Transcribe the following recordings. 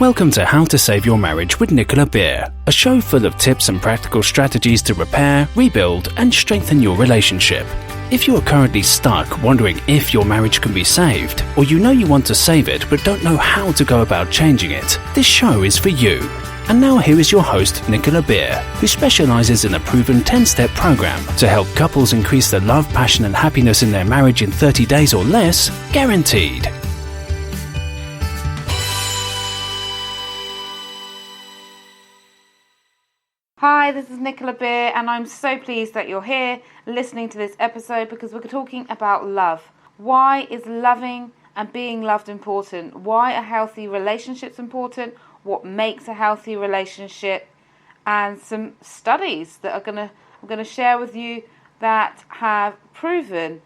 Welcome to How to Save Your Marriage with Nicola Beer, a show full of tips and practical strategies to repair, rebuild, and strengthen your relationship. If you are currently stuck wondering if your marriage can be saved, or you know you want to save it but don't know how to go about changing it, this show is for you. And now here is your host, Nicola Beer, who specializes in a proven 10-step program to help couples increase the love, passion, and happiness in their marriage in 30 days or less, guaranteed. Hi, this is Nicola Beer, and I'm so pleased that you're here listening to this episode because we're talking about love. Why is loving and being loved important? Why are healthy relationships important? What makes a healthy relationship? And some studies that I'm going to share with you that have proven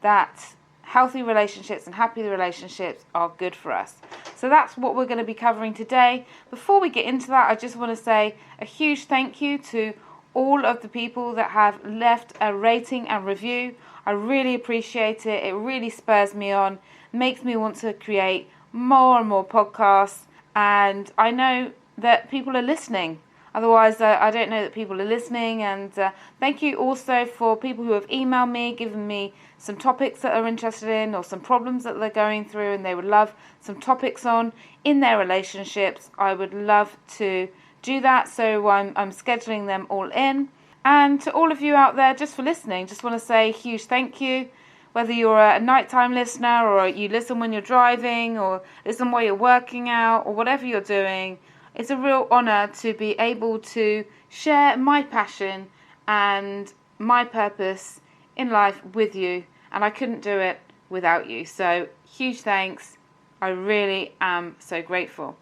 that healthy relationships and happy relationships are good for us. So that's what we're going to be covering today. Before we get into that, I just want to say a huge thank you to all of the people that have left a rating and review. I really appreciate it. It really spurs me on, makes me want to create more and more podcasts. And I know that people are listening. Otherwise, I don't know that people are listening. And thank you also for people who have emailed me, given me some topics that they're interested in or some problems that they're going through and they would love some topics on in their relationships. I would love to do that. So I'm scheduling them all in. And to all of you out there, just for listening, just want to say a huge thank you. Whether you're a nighttime listener or you listen when you're driving or listen while you're working out or whatever you're doing, it's a real honour to be able to share my passion and my purpose in life with you, and I couldn't do it without you. So huge thanks. I really am so grateful.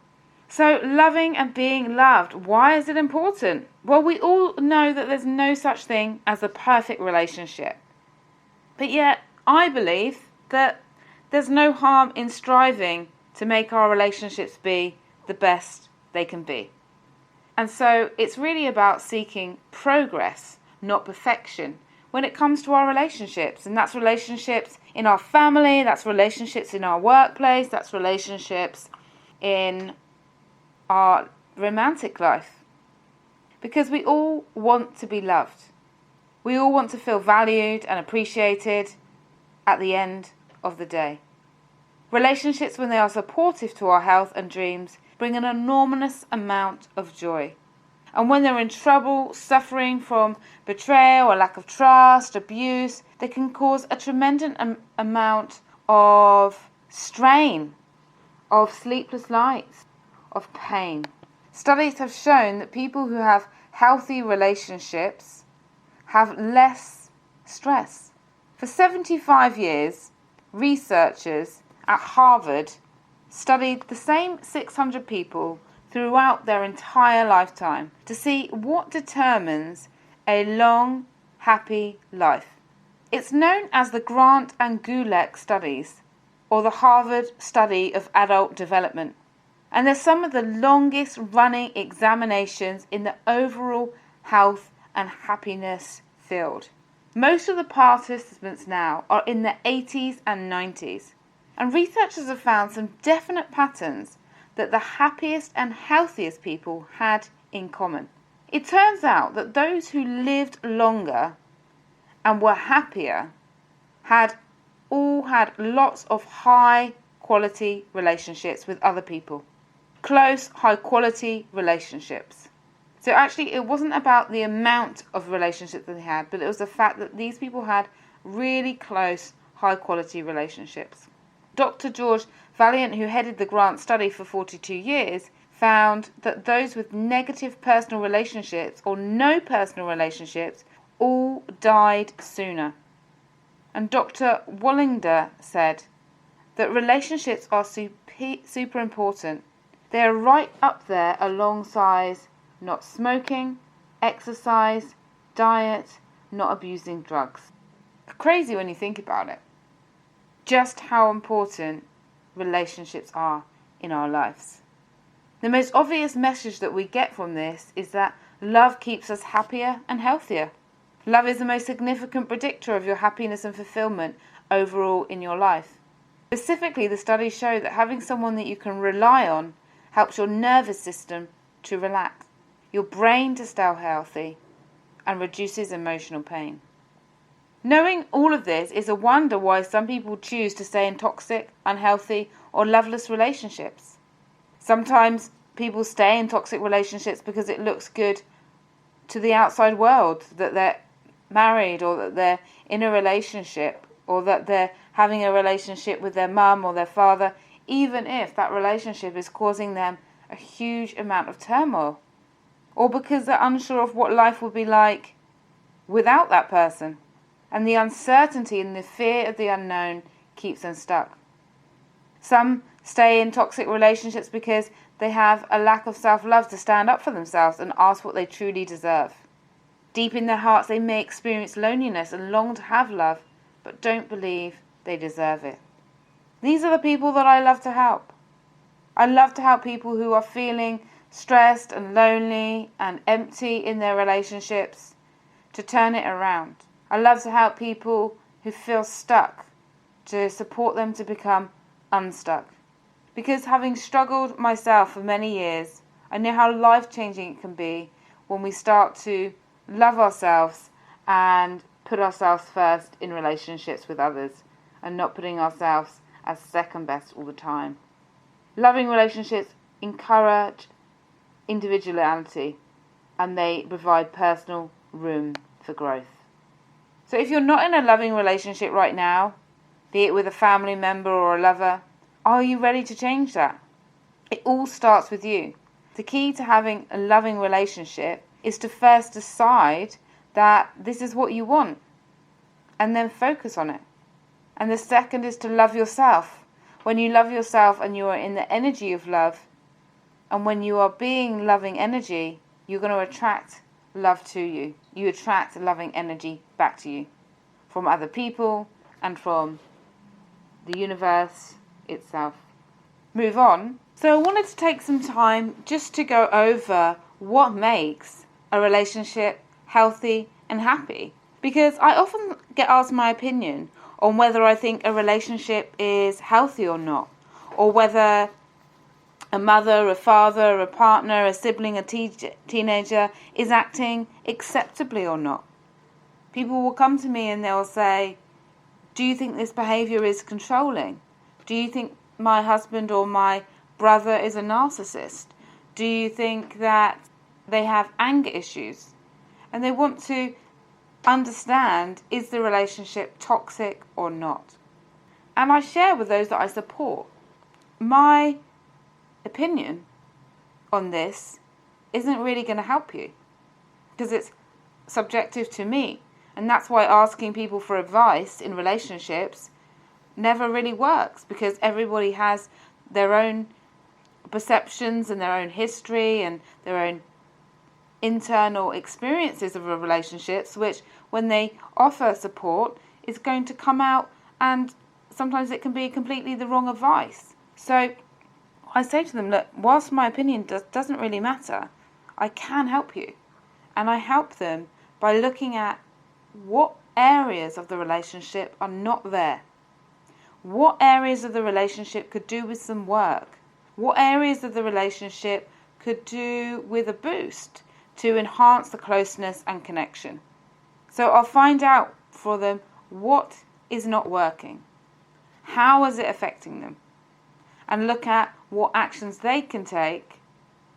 So loving and being loved, why is it important? Well, we all know that there's no such thing as a perfect relationship. But yet, I believe that there's no harm in striving to make our relationships be the best they can be. And so it's really about seeking progress, not perfection, when it comes to our relationships. And that's relationships in our family, that's relationships in our workplace, that's relationships in our romantic life. Because we all want to be loved. We all want to feel valued and appreciated at the end of the day. Relationships, when they are supportive to our health and dreams, bring an enormous amount of joy. And when they're in trouble, suffering from betrayal or lack of trust, abuse, they can cause a tremendous amount of strain, of sleepless nights, of pain. Studies have shown that people who have healthy relationships have less stress. For 75 years, researchers at Harvard studied the same 600 people throughout their entire lifetime to see what determines a long, happy life. It's known as the Grant and Gulick studies, or the Harvard Study of Adult Development. And they're some of the longest running examinations in the overall health and happiness field. Most of the participants now are in their 80s and 90s. And researchers have found some definite patterns that the happiest and healthiest people had in common. It turns out that those who lived longer and were happier all had lots of high quality relationships with other people. Close, high quality relationships. So actually it wasn't about the amount of relationships that they had, but it was the fact that these people had really close, high quality relationships. Dr. George Vaillant, who headed the Grant study for 42 years, found that those with negative personal relationships or no personal relationships all died sooner. And Dr. Wallinger said that relationships are super important. They are right up there alongside not smoking, exercise, diet, not abusing drugs. Crazy when you think about it. Just how important relationships are in our lives. The most obvious message that we get from this is that love keeps us happier and healthier. Love is the most significant predictor of your happiness and fulfillment overall in your life. Specifically, the studies show that having someone that you can rely on helps your nervous system to relax, your brain to stay healthy, and reduces emotional pain. Knowing all of this is a wonder why some people choose to stay in toxic, unhealthy, or loveless relationships. Sometimes people stay in toxic relationships because it looks good to the outside world that they're married, or that they're in a relationship, or that they're having a relationship with their mum or their father, even if that relationship is causing them a huge amount of turmoil, or because they're unsure of what life would be like without that person, and the uncertainty and the fear of the unknown keeps them stuck. Some stay in toxic relationships because they have a lack of self-love to stand up for themselves and ask what they truly deserve. Deep in their hearts, they may experience loneliness and long to have love, but don't believe they deserve it. These are the people that I love to help. I love to help people who are feeling stressed and lonely and empty in their relationships to turn it around. I love to help people who feel stuck, to support them to become unstuck. Because having struggled myself for many years, I know how life-changing it can be when we start to love ourselves and put ourselves first in relationships with others, and not putting ourselves as second best all the time. Loving relationships encourage individuality, and they provide personal room for growth. So if you're not in a loving relationship right now, be it with a family member or a lover, are you ready to change that? It all starts with you. The key to having a loving relationship is to first decide that this is what you want, and then focus on it. And the second is to love yourself. When you love yourself and you are in the energy of love, and when you are being loving energy, you're going to attract love to you. You attract loving energy back to you from other people and from the universe itself. Move on. So I wanted to take some time just to go over what makes a relationship healthy and happy, because I often get asked my opinion on whether I think a relationship is healthy or not, or whether a mother, a father, a partner, a sibling, a teenager is acting acceptably or not. People will come to me and they'll say, do you think this behaviour is controlling? Do you think my husband or my brother is a narcissist? Do you think that they have anger issues? And they want to understand, is the relationship toxic or not? And I share with those that I support. My opinion on this isn't really going to help you, because it's subjective to me. And that's why asking people for advice in relationships never really works, because everybody has their own perceptions and their own history and their own internal experiences of relationships, which when they offer support is going to come out, and sometimes it can be completely the wrong advice. So I say to them, look, whilst my opinion doesn't really matter, I can help you. And I help them by looking at what areas of the relationship are not there. What areas of the relationship could do with some work? What areas of the relationship could do with a boost to enhance the closeness and connection? So I'll find out for them what is not working. How is it affecting them? And look at what actions they can take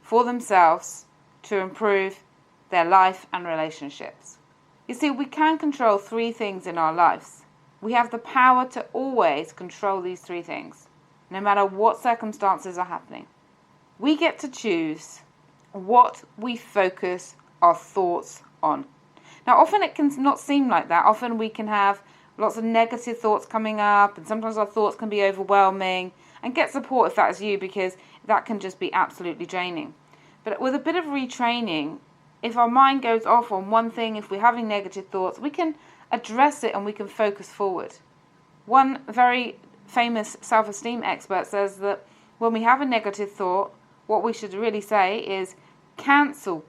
for themselves to improve their life and relationships. You see, we can control 3 things in our lives. We have the power to always control these 3 things, no matter what circumstances are happening. We get to choose what we focus our thoughts on. Now, often it can not seem like that. Often we can have lots of negative thoughts coming up, and sometimes our thoughts can be overwhelming. And get support if that is you, because that can just be absolutely draining. But with a bit of retraining, if our mind goes off on one thing, if we're having negative thoughts, we can address it and we can focus forward. One very famous self-esteem expert says that when we have a negative thought, what we should really say is cancel,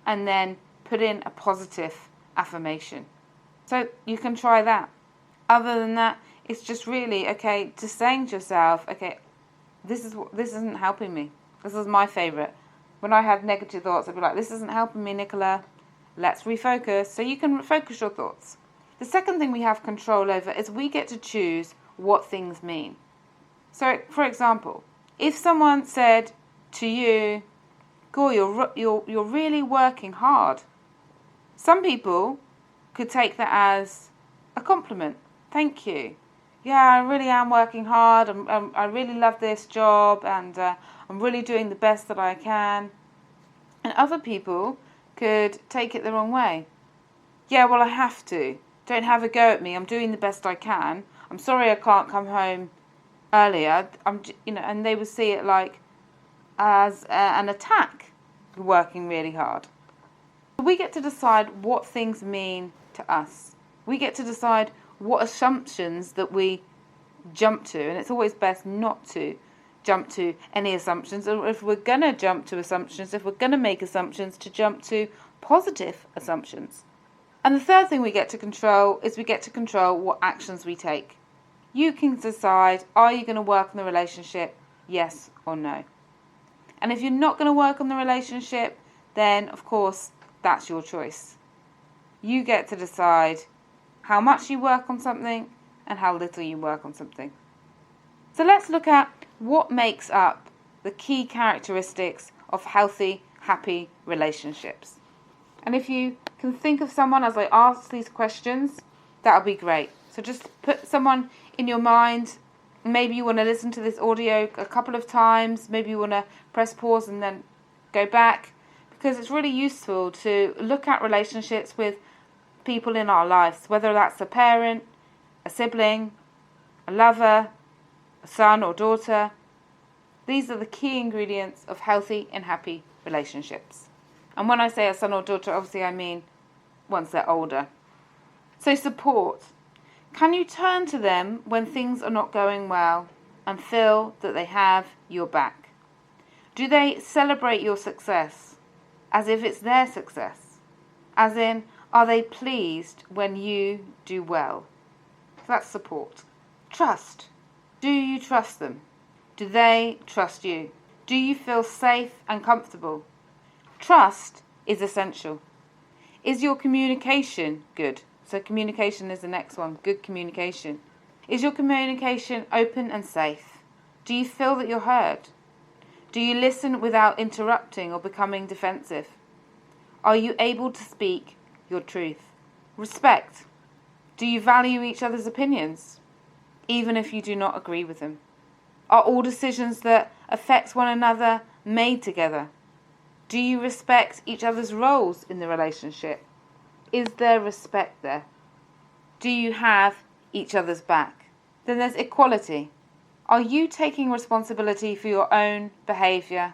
and then put in a positive affirmation. So you can try that. Other than that, it's just really, just saying to yourself, this isn't helping me. This is my favourite. When I have negative thoughts, I'd be like, this isn't helping me, Nicola. Let's refocus. So you can focus your thoughts. The second thing we have control over is we get to choose what things mean. So, for example, if someone said to you, "Goy, you're really working hard," some people could take that as a compliment. Thank you. Yeah, I really am working hard. I really love this job, and I'm really doing the best that I can. And other people could take it the wrong way. Yeah, well, I have to. Don't have a go at me. I'm doing the best I can. I'm sorry I can't come home earlier. And they would see it like as an attack. Working really hard. We get to decide what things mean to us. We get to decide what assumptions that we jump to, and it's always best not to jump to any assumptions, or if we're going to jump to assumptions, if we're going to make assumptions, to jump to positive assumptions. And the third thing we get to control is we get to control what actions we take. You can decide, are you going to work on the relationship, yes or no? And if you're not going to work on the relationship, then of course that's your choice. You get to decide how much you work on something and how little you work on something. So let's look at what makes up the key characteristics of healthy, happy relationships. And if you can think of someone as I ask these questions, that'll be great. So just put someone in your mind. Maybe you want to listen to this audio a couple of times. Maybe you want to press pause and then go back, because it's really useful to look at relationships with people in our lives, whether that's a parent, a sibling, a lover, a son or daughter. These are the key ingredients of healthy and happy relationships. And when I say a son or daughter, obviously I mean once they're older. So support. Can you turn to them when things are not going well and feel that they have your back? Do they celebrate your success as if it's their success? As in, are they pleased when you do well? That's support. Trust. Do you trust them? Do they trust you? Do you feel safe and comfortable? Trust is essential. Is your communication good? So communication is the next one. Good communication. Is your communication open and safe? Do you feel that you're heard? Do you listen without interrupting or becoming defensive? Are you able to speak your truth? Respect. Do you value each other's opinions, even if you do not agree with them? Are all decisions that affect one another made together? Do you respect each other's roles in the relationship? Is there respect there? Do you have each other's back? Then there's equality. Are you taking responsibility for your own behaviour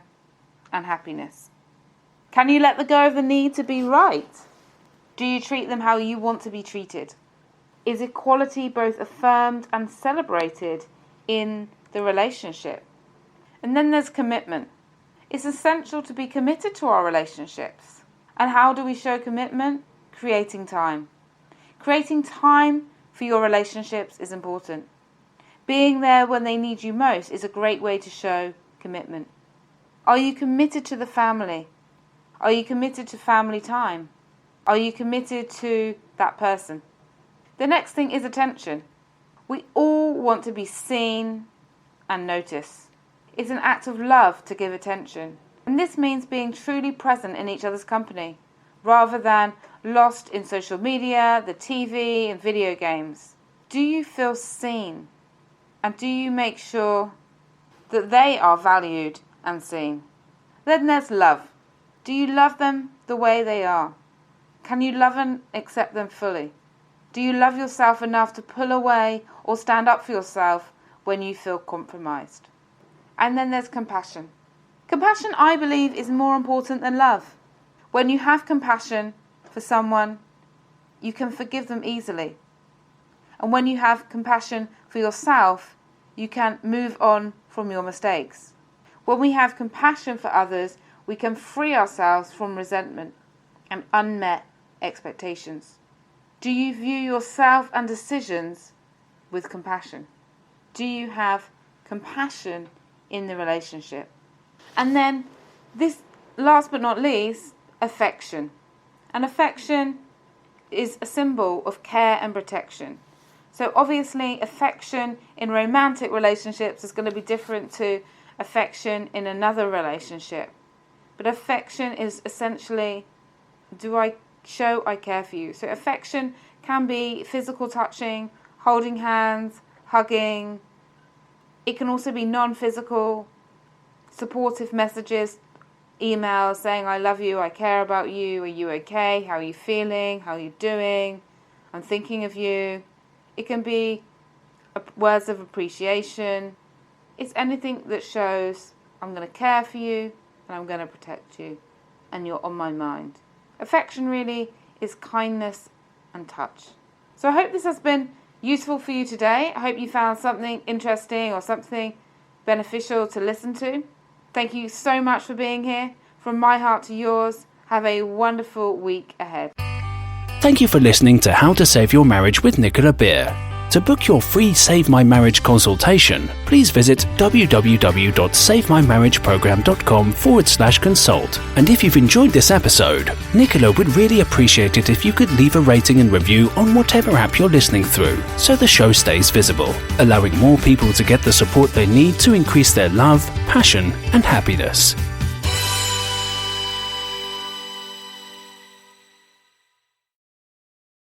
and happiness? Can you let go of the need to be right? Do you treat them how you want to be treated? Is equality both affirmed and celebrated in the relationship? And then there's commitment. It's essential to be committed to our relationships. And how do we show commitment? Creating time. Creating time for your relationships is important. Being there when they need you most is a great way to show commitment. Are you committed to the family? Are you committed to family time? Are you committed to that person? The next thing is attention. We all want to be seen and noticed. It's an act of love to give attention. And this means being truly present in each other's company, rather than lost in social media, the TV and video games. Do you feel seen? And do you make sure that they are valued and seen? Then there's love. Do you love them the way they are? Can you love and accept them fully? Do you love yourself enough to pull away or stand up for yourself when you feel compromised? And then there's compassion. Compassion, I believe, is more important than love. When you have compassion for someone, you can forgive them easily. And when you have compassion for yourself, you can move on from your mistakes. When we have compassion for others, we can free ourselves from resentment and unmet expectations. Do you view yourself and decisions with compassion? Do you have compassion in the relationship. And then this, last but not least, affection. And affection is a symbol of care and protection. So obviously affection in romantic relationships is going to be different to affection in another relationship. But affection is essentially, do I show I care for you? So affection can be physical touching, holding hands, hugging. It can also be non-physical, supportive messages, emails saying I love you, I care about you, are you okay, how are you feeling, how are you doing, I'm thinking of you. It can be words of appreciation. It's anything that shows I'm going to care for you and I'm going to protect you and you're on my mind. Affection really is kindness and touch. So I hope this has been useful for you today. I hope you found something interesting or something beneficial to listen to. Thank you so much for being here. From my heart to yours, have a wonderful week ahead. Thank you for listening to How to Save Your Marriage with Nicola Beer. To book your free Save My Marriage consultation, please visit www.saveMyMarriageprogram.com/consult. And if you've enjoyed this episode, Nicola would really appreciate it if you could leave a rating and review on whatever app you're listening through, so the show stays visible, allowing more people to get the support they need to increase their love, passion, and happiness.